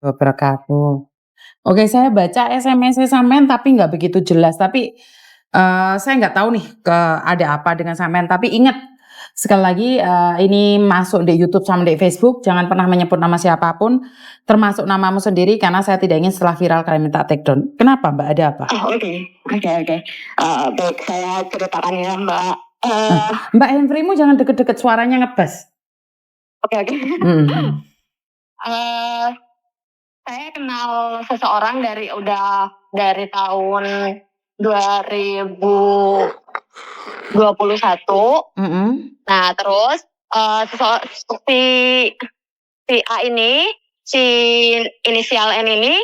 Wabarakatuh. Oke, saya baca SMS-nya sampean tapi nggak begitu jelas, tapi, saya nggak tahu nih ada apa dengan sampean, tapi ingat, sekali lagi, ini masuk di YouTube sama di Facebook, jangan pernah menyebut nama siapapun, termasuk namamu sendiri karena saya tidak ingin setelah viral kalian minta take down. Kenapa Mbak, ada apa? Oh, oke. Oke. Baik, saya ceritakan ya, Mbak. Mbak, handphone-mu jangan deket-deket, suaranya ngebas. Oke. Mhm. Eh, saya kenal seseorang dari tahun 2021. Mhm. Nah, terus si si A ini, si inisial N ini,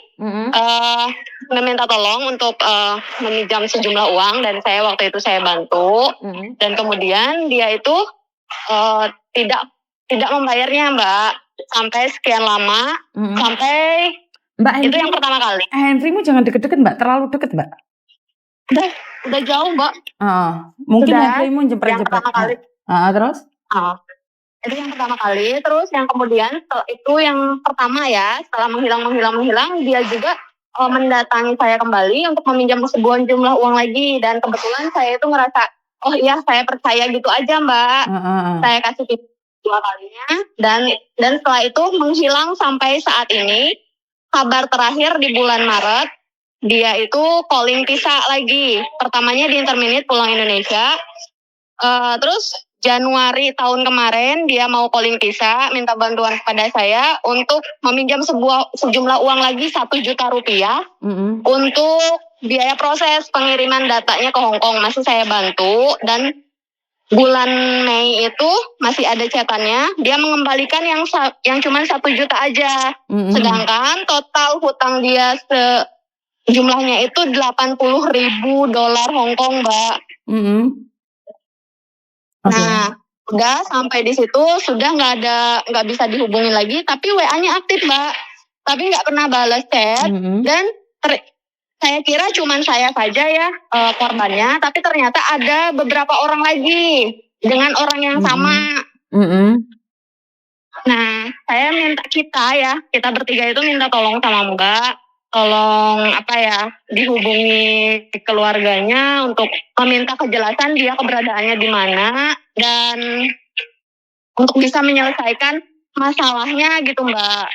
meminta tolong untuk meminjam sejumlah uang dan waktu itu saya bantu. Dan kemudian dia itu tidak membayarnya, Mbak, sampai sekian lama, sampai Mbak, itu yang pertama kali. handphone-mu jangan deket-deket Mbak, terlalu deket Mbak. Udah jauh, Mbak. Mungkin Sudah, handphone-mu yang jepret-jepret. pertama kali. Terus? Itu yang pertama kali, terus yang kemudian itu yang pertama ya, setelah menghilang, dia juga mendatangi saya kembali untuk meminjam sebuah jumlah uang lagi, dan kebetulan saya itu ngerasa, oh iya saya percaya gitu aja, Mbak. Saya kasih tip 2 kalinya, dan setelah itu menghilang sampai saat ini. Kabar terakhir di bulan Maret, dia itu calling Tisa lagi. Pertamanya di Interminute pulang Indonesia. Terus Januari tahun kemarin dia mau calling Tisa, minta bantuan kepada saya untuk meminjam sejumlah uang lagi 1 juta rupiah untuk biaya proses pengiriman datanya ke Hong Kong. Masih saya bantu, dan bulan Mei itu masih ada catatannya, dia mengembalikan yang cuma 1 juta aja. Sedangkan total hutang dia jumlahnya itu 80.000 dolar Hong Kong, Mbak. Nah, udah sampai di situ sudah nggak bisa dihubungi lagi, tapi WA-nya aktif, Mbak. Tapi nggak pernah balas chat, dan saya kira cuma saya saja ya korbannya, tapi ternyata ada beberapa orang lagi dengan orang yang sama. Nah, saya minta kita bertiga itu minta tolong sama Mbak, tolong dihubungi keluarganya untuk meminta kejelasan dia keberadaannya di mana, dan untuk bisa menyelesaikan masalahnya gitu, Mbak.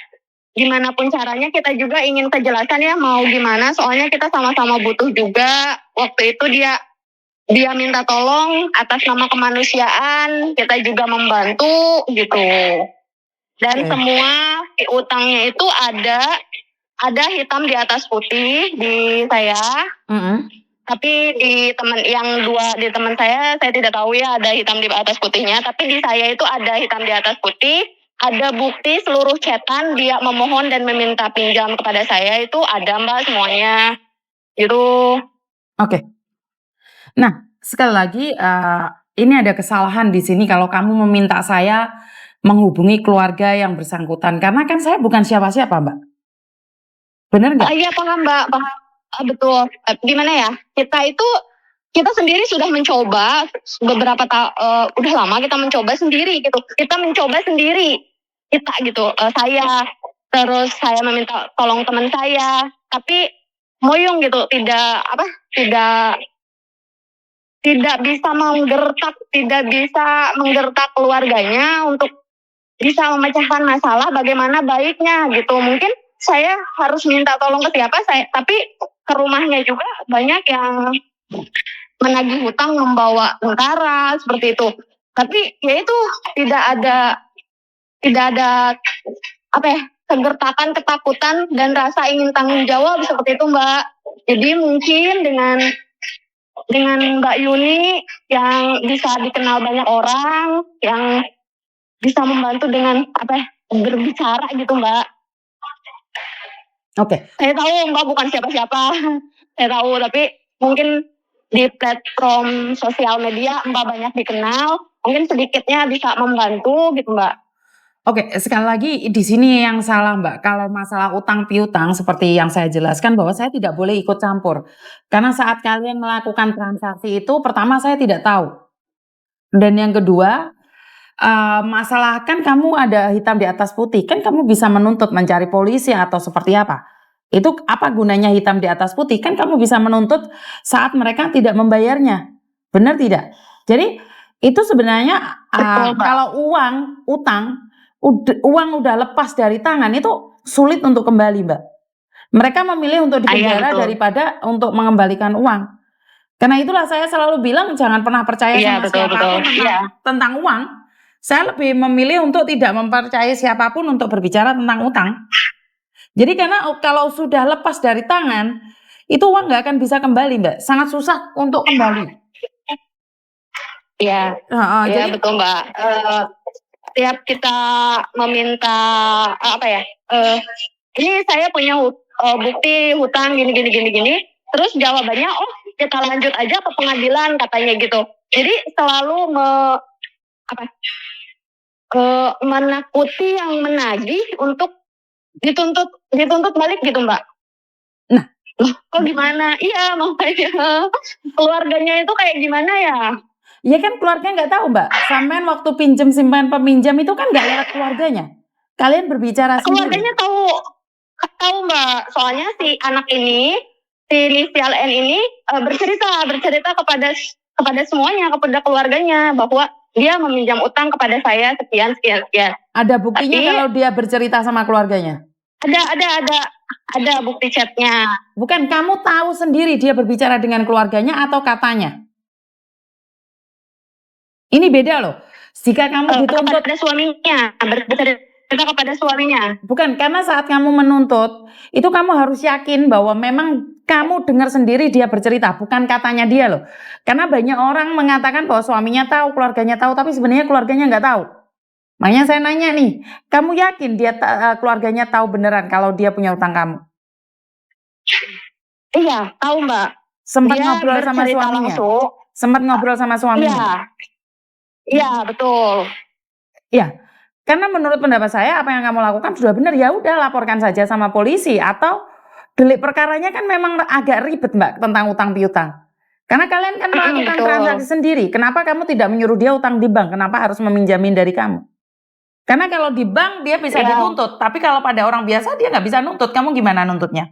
Gimana pun caranya kita juga ingin kejelasan ya, mau gimana, soalnya kita sama-sama butuh juga. Waktu itu dia minta tolong atas nama kemanusiaan, kita juga membantu gitu. Dan semua utangnya itu ada hitam di atas putih di saya. Tapi di teman saya tidak tahu ya ada hitam di atas putihnya, tapi di saya itu ada hitam di atas putih, ada bukti seluruh chatan dia memohon dan meminta pinjam kepada saya, itu ada, Mbak, semuanya. Gitu. Oke. Nah, sekali lagi ini ada kesalahan di sini kalau kamu meminta saya menghubungi keluarga yang bersangkutan, karena kan saya bukan siapa-siapa, Mbak. Bener nggak? Iya, paham, Mbak, paham. Betul. Gimana ya? Kita sendiri sudah mencoba udah lama kita mencoba sendiri gitu. Kita mencoba sendiri. Gitu. Saya meminta tolong teman saya, tapi moyong gitu, tidak bisa menggertak keluarganya untuk bisa memecahkan masalah bagaimana baiknya gitu. Mungkin saya harus minta tolong ke siapa, tapi ke rumahnya juga banyak yang menagih hutang, membawa tentara seperti itu. Tapi ya itu tidak ada kegertakan, ketakutan, dan rasa ingin tanggung jawab seperti itu, Mbak. Jadi mungkin dengan Mbak Yuni yang bisa dikenal banyak orang, yang bisa membantu dengan berbicara gitu, Mbak. Oke. Saya tahu Mbak bukan siapa-siapa, saya tahu, tapi mungkin di platform sosial media Mbak banyak dikenal, mungkin sedikitnya bisa membantu gitu, Mbak. Oke, sekali lagi di sini yang salah, Mbak. Kalau masalah utang piutang seperti yang saya jelaskan bahwa saya tidak boleh ikut campur. Karena saat kalian melakukan transaksi itu, pertama saya tidak tahu. Dan yang kedua, masalah kan kamu ada hitam di atas putih, kan kamu bisa menuntut mencari polisi atau seperti apa. Itu apa gunanya hitam di atas putih? Kan kamu bisa menuntut saat mereka tidak membayarnya. Benar tidak? Jadi itu sebenarnya Betul, Mbak. kalau uang udah lepas dari tangan itu sulit untuk kembali, Mbak. Mereka memilih untuk Iya, dipenjara betul. daripada untuk mengembalikan uang. Karena itulah saya selalu bilang jangan pernah percaya Iya, sama betul, betul. siapapun Iya. tentang uang. Saya lebih memilih untuk tidak mempercayai siapapun untuk berbicara tentang utang. Jadi karena kalau sudah lepas dari tangan, itu uang nggak akan bisa kembali, Mbak. Sangat susah untuk kembali. Iya, iya Jadi betul Mbak. Tiap kita meminta apa ya? Ini saya punya bukti hutang gini gini gini gini. Terus jawabannya, oh kita lanjut aja ke pengadilan katanya gitu. Jadi selalu menakuti yang menagih untuk dituntut balik gitu Mbak. Nah, kok gimana? Iya makanya keluarganya itu kayak gimana ya? ya kan keluarga nggak tahu, Mbak. Sampean waktu pinjam simpan peminjam itu kan nggak lewat keluarganya. Kalian berbicara sendiri. Keluarganya tahu Mbak. Soalnya si anak ini, si inisial N ini bercerita kepada semuanya, kepada keluarganya bahwa dia meminjam utang kepada saya sekian. Ada buktinya Tapi kalau dia bercerita sama keluarganya? ada bukti chatnya. Bukan, kamu tahu sendiri dia berbicara dengan keluarganya atau katanya? Ini beda loh. Jika kamu dituntut Kepada suaminya, bercerita kepada suaminya. Bukan, karena saat kamu menuntut, itu kamu harus yakin bahwa memang kamu dengar sendiri dia bercerita, bukan katanya dia loh. Karena banyak orang mengatakan bahwa suaminya tahu, keluarganya tahu, tapi sebenarnya keluarganya nggak tahu. Makanya saya nanya nih, kamu yakin dia keluarganya tahu beneran kalau dia punya utang kamu? Iya, tahu Mbak. Sempat Dia ngobrol sama bercerita suaminya? langsung. Sempat ngobrol sama suaminya? Iya, betul. Iya, karena menurut pendapat saya apa yang kamu lakukan sudah benar, ya udah laporkan saja sama polisi atau delik perkaranya kan memang agak ribet Mbak tentang utang piutang. Karena kalian kan melakukan Betul. transaksi sendiri. Kenapa kamu tidak menyuruh dia utang di bank? Kenapa harus meminjamin dari kamu? Karena kalau di bank dia bisa Ya. dituntut, tapi kalau pada orang biasa dia nggak bisa nuntut. Kamu gimana nuntutnya?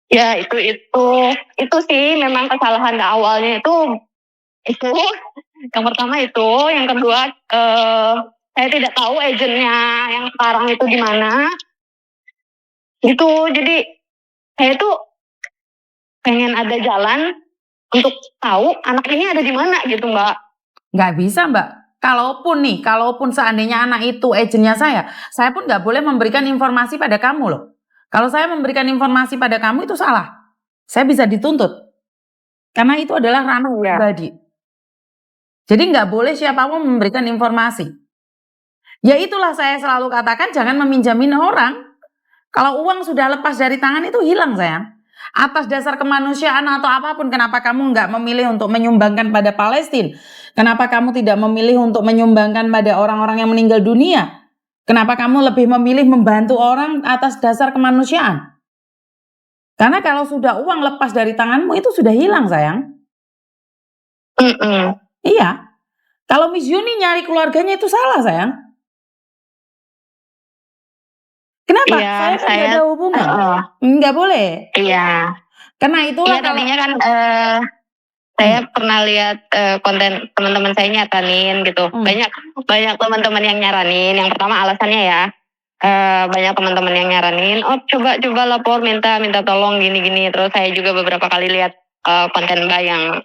Ya itu sih memang kesalahan awalnya itu yang pertama itu, yang kedua saya tidak tahu agennya yang sekarang itu di mana. Gitu, jadi saya tuh pengen ada jalan untuk tahu anak ini ada di mana gitu Mbak. Nggak bisa Mbak. Kalaupun seandainya anak itu agennya saya pun nggak boleh memberikan informasi pada kamu loh. Kalau saya memberikan informasi pada kamu itu salah. Saya bisa dituntut. Karena itu adalah ranah pribadi. Jadi nggak boleh siapapun memberikan informasi. Ya itulah saya selalu katakan jangan meminjamin orang. Kalau uang sudah lepas dari tangan itu hilang sayang. Atas dasar kemanusiaan atau apapun, kenapa kamu nggak memilih untuk menyumbangkan pada Palestina? Kenapa kamu tidak memilih untuk menyumbangkan pada orang-orang yang meninggal dunia? Kenapa kamu lebih memilih membantu orang atas dasar kemanusiaan? Karena kalau sudah uang lepas dari tanganmu itu sudah hilang sayang. Iya. Kalau Miss Yuni nyari keluarganya itu salah sayang. Kenapa? Iya, Saya nggak ada hubungan. Nggak boleh. Iya. Karena itulah tadinya kan saya pernah lihat konten teman-teman saya nyaranin gitu. Banyak teman-teman yang nyaranin. Yang pertama alasannya ya, banyak teman-teman yang nyaranin, oh coba lapor, minta tolong gini-gini. Terus saya juga beberapa kali lihat konten Mbak yang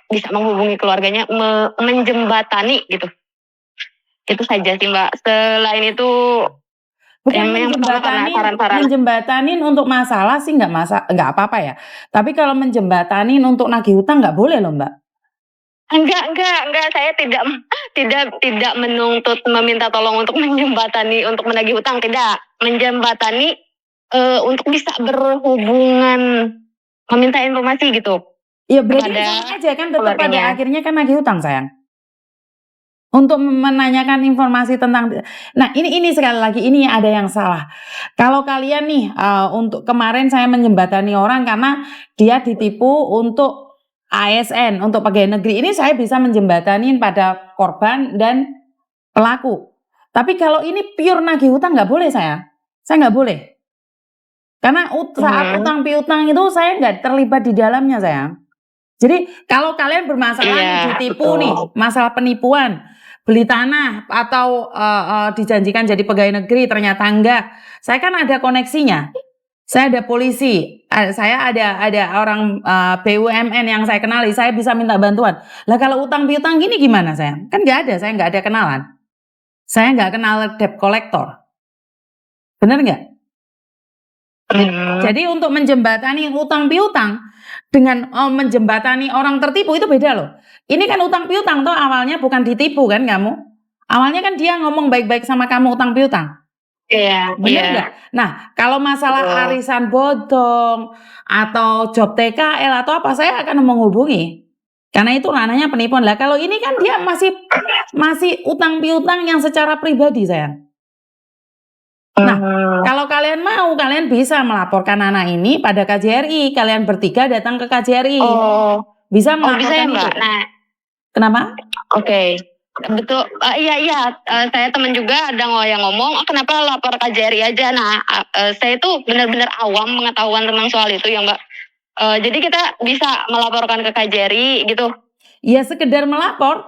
bisa menghubungi keluarganya, menjembatani gitu. Itu saja sih Mbak. Selain itu bukan menjembatanin untuk masalah sih nggak apa-apa ya. Tapi kalau menjembatanin untuk nagih hutang nggak boleh loh Mbak. Enggak. Saya tidak menuntut meminta tolong untuk menjembatani untuk menagih hutang, tidak. Menjembatani untuk bisa berhubungan, meminta informasi gitu. Ya berarti sama aja kan tetap pada akhirnya kan nagih hutang sayang. Untuk menanyakan informasi tentang, nah ini sekali lagi ini ada yang salah. Kalau kalian nih untuk kemarin saya menjembatani orang karena dia ditipu untuk ASN untuk pegawai negeri ini saya bisa menjembatanin pada korban dan pelaku. Tapi kalau ini pure nagih hutang nggak boleh saya nggak boleh. Karena saat utang piutang itu saya nggak terlibat di dalamnya sayang. Jadi kalau kalian bermasalah nih ditipu nih, masalah penipuan, beli tanah atau dijanjikan jadi pegawai negeri ternyata enggak. Saya kan ada koneksinya. Saya ada polisi, saya ada orang BUMN yang saya kenali, saya bisa minta bantuan. Lah kalau utang piutang gini gimana saya? Kan nggak ada, saya nggak ada kenalan. Saya nggak kenal debt collector. Bener nggak? Jadi untuk menjembatani utang piutang dengan menjembatani orang tertipu itu beda loh. Ini kan utang piutang toh awalnya bukan ditipu kan kamu? Awalnya kan dia ngomong baik-baik sama kamu utang piutang. Iya, Bener nggak? Nah, kalau masalah arisan bodong atau job TKL atau apa, saya akan menghubungi. Karena itu ranahnya penipuan. Lah kalau ini kan dia masih utang piutang yang secara pribadi sayang. Nah, kalau kalian mau, kalian bisa melaporkan anak ini pada KJRI. Kalian bertiga datang ke KJRI. Bisa melaporkan bisa ya, itu. Mbak? Nah, kenapa? Oke. Betul, iya, saya teman juga ada yang ngomong, kenapa lapor KJRI aja. Nah, saya itu benar-benar awam pengetahuan tentang soal itu ya Mbak. Jadi kita bisa melaporkan ke KJRI gitu. Ya sekedar melapor,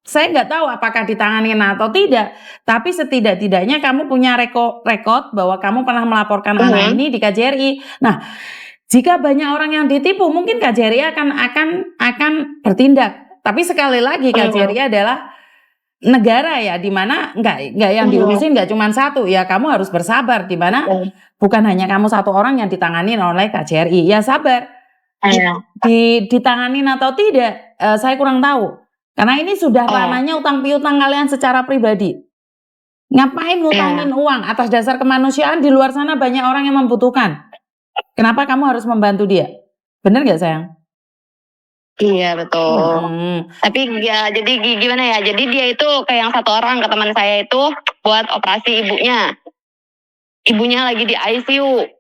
saya nggak tahu apakah ditanganin atau tidak, tapi setidak-tidaknya kamu punya rekod bahwa kamu pernah melaporkan anak ini di KJRI. Nah, jika banyak orang yang ditipu, mungkin KJRI akan bertindak. Tapi sekali lagi KJRI adalah negara ya, di mana nggak yang diurusin nggak cuma satu, ya kamu harus bersabar, di mana bukan hanya kamu satu orang yang ditangani oleh KJRI, ya sabar. Ditanganin atau tidak, saya kurang tahu, karena ini sudah ranahnya utang piutang kalian secara pribadi. Ngapain ngutangin uang atas dasar kemanusiaan? Di luar sana banyak orang yang membutuhkan. Kenapa kamu harus membantu dia? Bener nggak sayang? Iya betul. Tapi ya jadi gimana ya? Jadi dia itu kayak yang satu orang ke teman saya itu buat operasi ibunya. Ibunya lagi di ICU.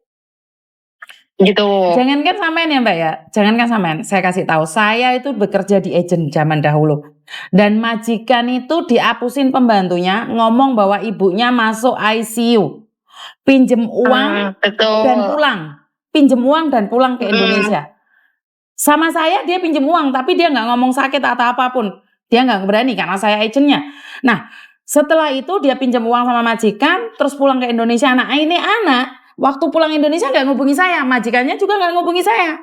Gitu. Jangankan sampean ya Mbak ya. Jangankan sampean. Saya kasih tahu. Saya itu bekerja di agent zaman dahulu. Dan majikan itu dihapusin pembantunya ngomong bahwa ibunya masuk ICU. Pinjem uang dan pulang. Pinjem uang dan pulang ke Indonesia. Sama saya dia pinjem uang, tapi dia nggak ngomong sakit atau apapun. Dia nggak berani karena saya agentnya. Nah, setelah itu dia pinjam uang sama majikan, terus pulang ke Indonesia. Nah, ini anak waktu pulang Indonesia nggak ngubungi saya, majikannya juga nggak ngubungi saya.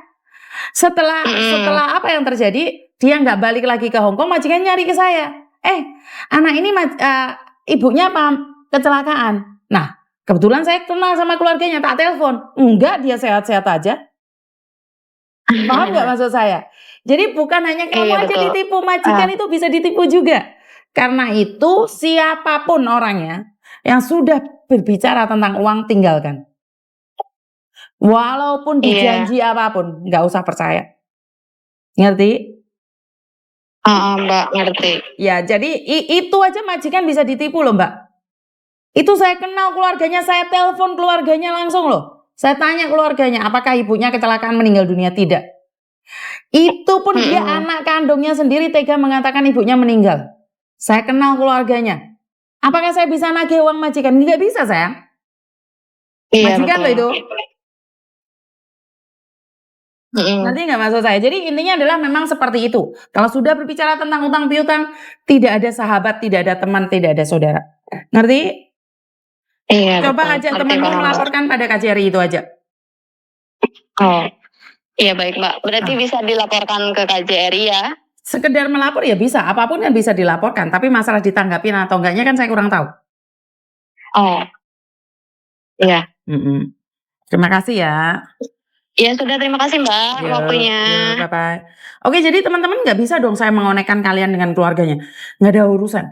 Setelah apa yang terjadi, dia nggak balik lagi ke Hong Kong, majikannya nyari ke saya. Anak ini ibunya apa kecelakaan. Nah, kebetulan saya kenal sama keluarganya, tak telepon. Enggak, dia sehat-sehat aja. Paham nggak maksud saya? Jadi bukan hanya kamu aja ditipu, majikan itu bisa ditipu juga. Karena itu siapapun orangnya yang sudah berbicara tentang uang tinggalkan. Walaupun dijanji apapun, nggak usah percaya. Ngerti? Mbak, ngerti. Ya, jadi itu aja majikan bisa ditipu loh Mbak. Itu saya kenal keluarganya, saya telepon keluarganya langsung loh. Saya tanya keluarganya, apakah ibunya kecelakaan meninggal dunia? Tidak. Itu pun dia anak kandungnya sendiri tega mengatakan ibunya meninggal. Saya kenal keluarganya. Apakah saya bisa nagih uang majikan? Nggak bisa sayang. Majikan loh itu. Nanti nggak maksud saya. Jadi intinya adalah memang seperti itu. Kalau sudah berbicara tentang utang piutang, tidak ada sahabat, tidak ada teman, tidak ada saudara. Ngerti? Iya. Coba ajak temanmu melaporkan pada KJRI itu aja. Iya baik Mbak. Berarti bisa dilaporkan ke KJRI ya? Sekedar melapor ya bisa. Apapun kan bisa dilaporkan. Tapi masalah ditanggapin atau enggaknya kan saya kurang tahu. Iya. Terima kasih ya. Iya sudah, terima kasih Mbak waktunya. Bye-bye. Oke, jadi teman-teman nggak bisa dong saya mengonekkan kalian dengan keluarganya. Nggak ada urusan.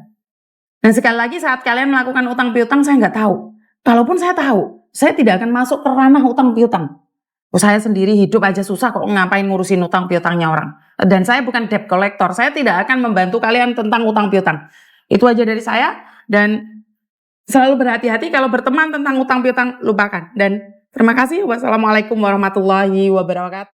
Dan sekali lagi saat kalian melakukan utang piutang saya nggak tahu. Kalaupun saya tahu, saya tidak akan masuk ke ranah utang piutang. Saya sendiri hidup aja susah kok ngapain ngurusin utang piutangnya orang. Dan saya bukan debt collector. Saya tidak akan membantu kalian tentang utang piutang. Itu aja dari saya. Dan selalu berhati-hati kalau berteman tentang utang piutang, lupakan. Dan terima kasih. Wassalamualaikum warahmatullahi wabarakatuh.